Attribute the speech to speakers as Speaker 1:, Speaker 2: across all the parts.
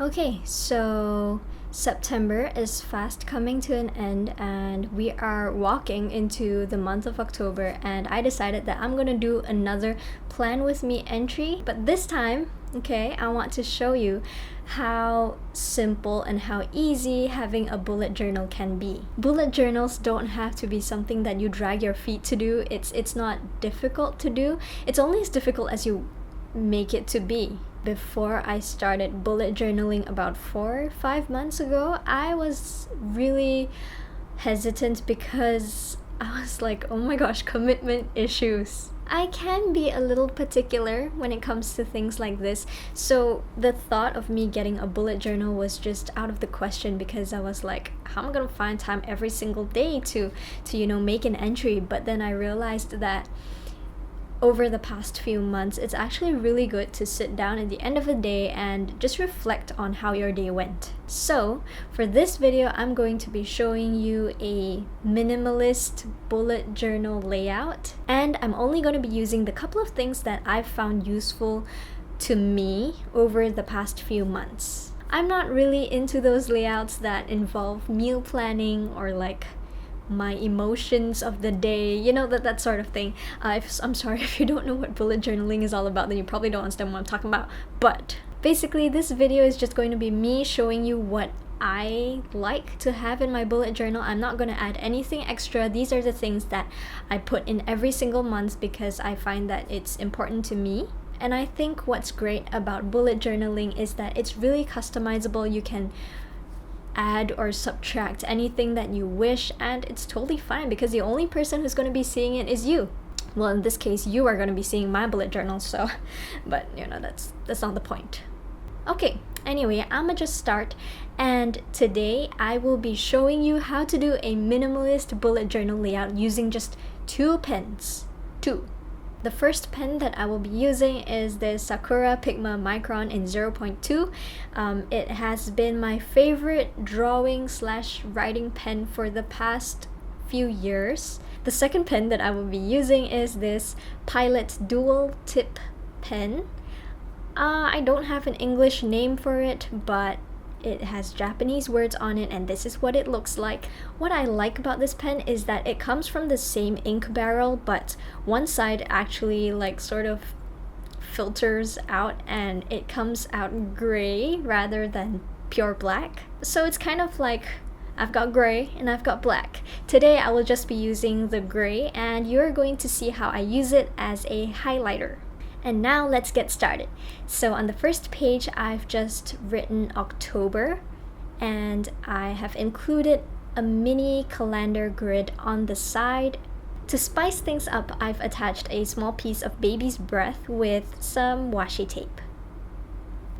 Speaker 1: Okay, so September is fast coming to an end and we are walking into the month of October, and I decided that I'm gonna do another plan with me entry, but this time, okay, I want to show you how simple and how easy having a bullet journal can be. Bullet journals don't have to be something that you drag your feet to do. It's not difficult to do. It's only as difficult as you make it to be. Before I started bullet journaling about 4 or 5 months ago, I was really hesitant because I was like, oh my gosh, commitment issues. I can be a little particular when it comes to things like this, so the thought of me getting a bullet journal was just out of the question because I was like, how am I gonna find time every single day to make an entry? But then I realized that over the past few months, it's actually really good to sit down at the end of the day and just reflect on how your day went. So, for this video, I'm going to be showing you a minimalist bullet journal layout, and I'm only going to be using the couple of things that I've found useful to me over the past few months. I'm not really into those layouts that involve meal planning or like my emotions of the day, that sort of thing. I'm sorry if you don't know what bullet journaling is all about, then you probably don't understand what I'm talking about. But basically, this video is just going to be me showing you what I like to have in my bullet journal. I'm not going to add anything extra. These are the things that I put in every single month because I find that it's important to me. And I think what's great about bullet journaling is that it's really customizable. You can add or subtract anything that you wish, and it's totally fine because the only person who's going to be seeing it is you. Well, in this case, you are going to be seeing my bullet journal, so but that's not the point. Okay, anyway, I'ma just start, and today I will be showing you how to do a minimalist bullet journal layout using just 2 pens. The first pen that I will be using is the Sakura Pigma Micron in 0.2. It has been my favorite drawing/writing pen for the past few years. The second pen that I will be using is this Pilot Dual Tip pen. I don't have an English name for it, but it has Japanese words on it, and this is what it looks like. What I like about this pen is that it comes from the same ink barrel, but one side actually sort of filters out and it comes out gray rather than pure black. So it's kind of like I've got gray and I've got black. Today I will just be using the gray, and you're going to see how I use it as a highlighter. And now let's get started. So on the first page, I've just written October, and I have included a mini calendar grid on the side. To spice things up, I've attached a small piece of baby's breath with some washi tape.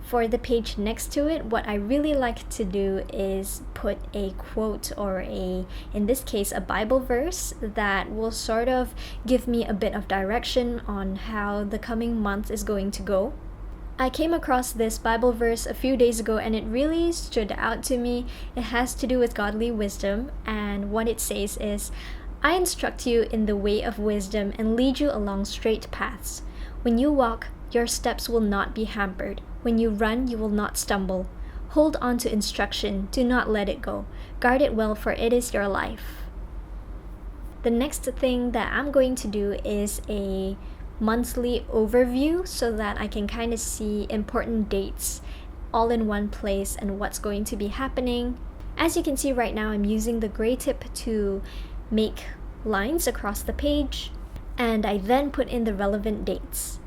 Speaker 1: For the page next to it, what I really like to do is put a quote or in this case, a Bible verse that will sort of give me a bit of direction on how the coming month is going to go. I came across this Bible verse a few days ago and it really stood out to me. It has to do with godly wisdom, and what it says is, "I instruct you in the way of wisdom and lead you along straight paths. When you walk, your steps will not be hampered. When you run, you will not stumble. Hold on to instruction, do not let it go. Guard it well, for it is your life." The next thing that I'm going to do is a monthly overview so that I can kind of see important dates all in one place and what's going to be happening. As you can see right now, I'm using the gray tip to make lines across the page, and I then put in the relevant dates.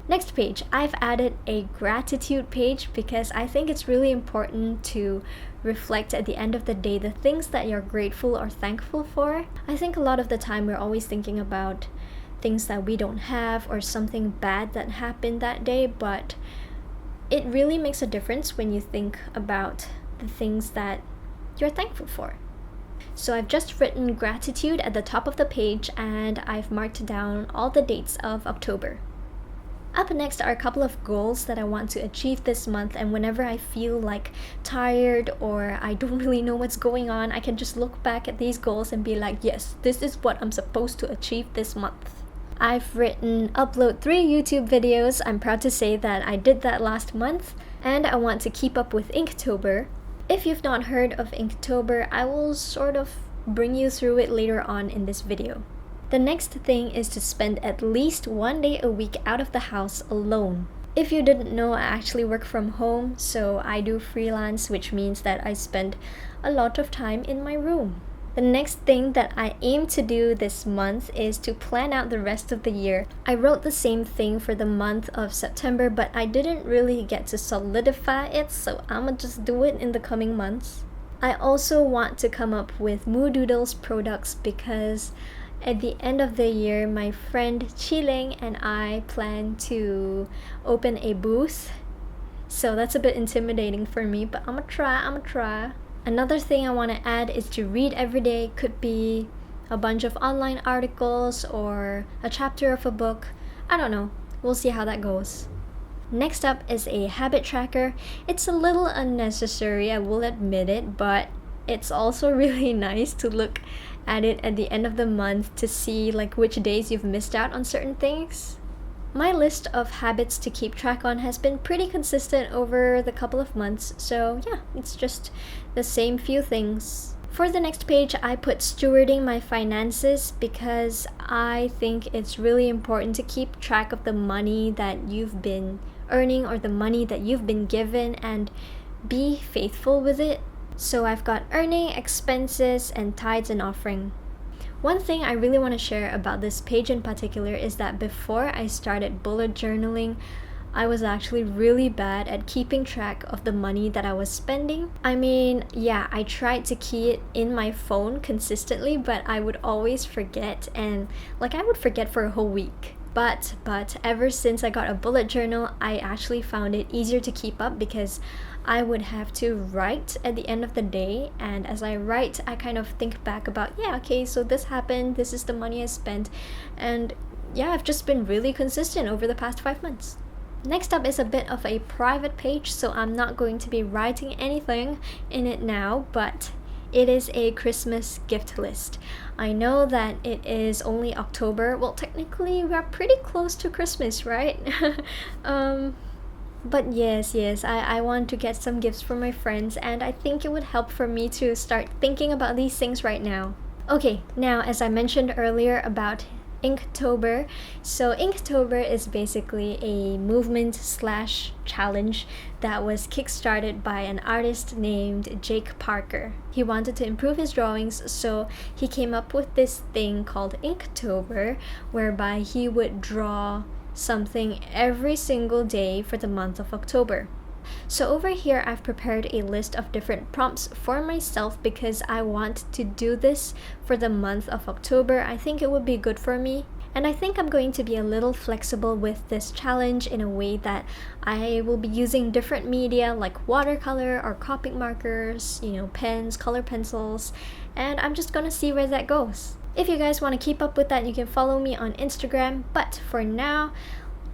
Speaker 1: Next page, I've added a gratitude page because I think it's really important to reflect at the end of the day the things that you're grateful or thankful for. I think a lot of the time we're always thinking about things that we don't have or something bad that happened that day, but it really makes a difference when you think about the things that you're thankful for. So I've just written gratitude at the top of the page, and I've marked down all the dates of October. Up next are a couple of goals that I want to achieve this month, and whenever I feel tired or I don't really know what's going on, I can just look back at these goals and be like, yes, this is what I'm supposed to achieve this month. I've written upload 3 YouTube videos. I'm proud to say that I did that last month, and I want to keep up with Inktober. If you've not heard of Inktober, I will sort of bring you through it later on in this video. The next thing is to spend at least 1 day a week out of the house alone. If you didn't know, I actually work from home, so I do freelance, which means that I spend a lot of time in my room. The next thing that I aim to do this month is to plan out the rest of the year. I wrote the same thing for the month of September, but I didn't really get to solidify it, so I'ma just do it in the coming months. I also want to come up with Moodoodles products because at the end of the year, my friend Chiling and I plan to open a booth. So that's a bit intimidating for me, but I'ma try. Another thing I want to add is to read every day. Could be a bunch of online articles or a chapter of a book. I don't know. We'll see how that goes. Next up is a habit tracker. It's a little unnecessary, I will admit it, but it's also really nice to look at it at the end of the month to see like which days you've missed out on certain things. My list of habits to keep track on has been pretty consistent over the couple of months, so yeah, it's just the same few things. For the next page, I put stewarding my finances because I think it's really important to keep track of the money that you've been earning or the money that you've been given and be faithful with it. So I've got earning, expenses, and tithes and offering. One thing I really want to share about this page in particular is that before I started bullet journaling, I was actually really bad at keeping track of the money that I was spending. I mean, yeah, I tried to key it in my phone consistently, but I would always forget, and like I would forget for a whole week. But ever since I got a bullet journal, I actually found it easier to keep up because I would have to write at the end of the day, and as I write, I kind of think back about, yeah, okay, so this happened, this is the money I spent, and yeah, I've just been really consistent over the past 5 months. Next up is a bit of a private page, so I'm not going to be writing anything in it now, but it is a Christmas gift list. I know that it is only October. Well, technically, we're pretty close to Christmas, right? But yes, I want to get some gifts for my friends, and I think it would help for me to start thinking about these things right now. Okay, now as I mentioned earlier about Inktober. So Inktober is basically a movement/challenge that was kickstarted by an artist named Jake Parker. He wanted to improve his drawings, so he came up with this thing called Inktober, whereby he would draw something every single day for the month of October. So over here, I've prepared a list of different prompts for myself because I want to do this for the month of October. I think it would be good for me. And I think I'm going to be a little flexible with this challenge in a way that I will be using different media like watercolor or Copic markers, pens, color pencils, and I'm just gonna see where that goes. If you guys want to keep up with that, you can follow me on Instagram, but for now,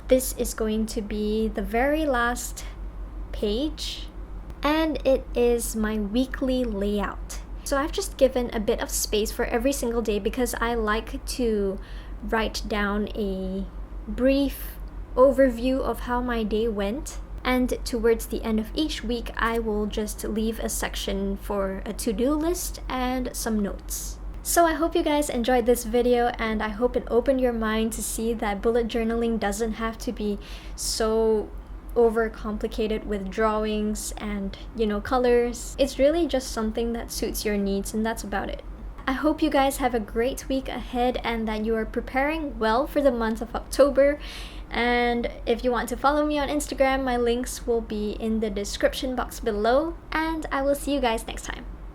Speaker 1: this is going to be the very last page, and it is my weekly layout. So I've just given a bit of space for every single day because I like to write down a brief overview of how my day went, and towards the end of each week I will just leave a section for a to-do list and some notes. So I hope you guys enjoyed this video, and I hope it opened your mind to see that bullet journaling doesn't have to be so overcomplicated with drawings and colors. It's really just something that suits your needs, and that's about it. I hope you guys have a great week ahead and that you are preparing well for the month of October. And if you want to follow me on Instagram, my links will be in the description box below, and I will see you guys next time.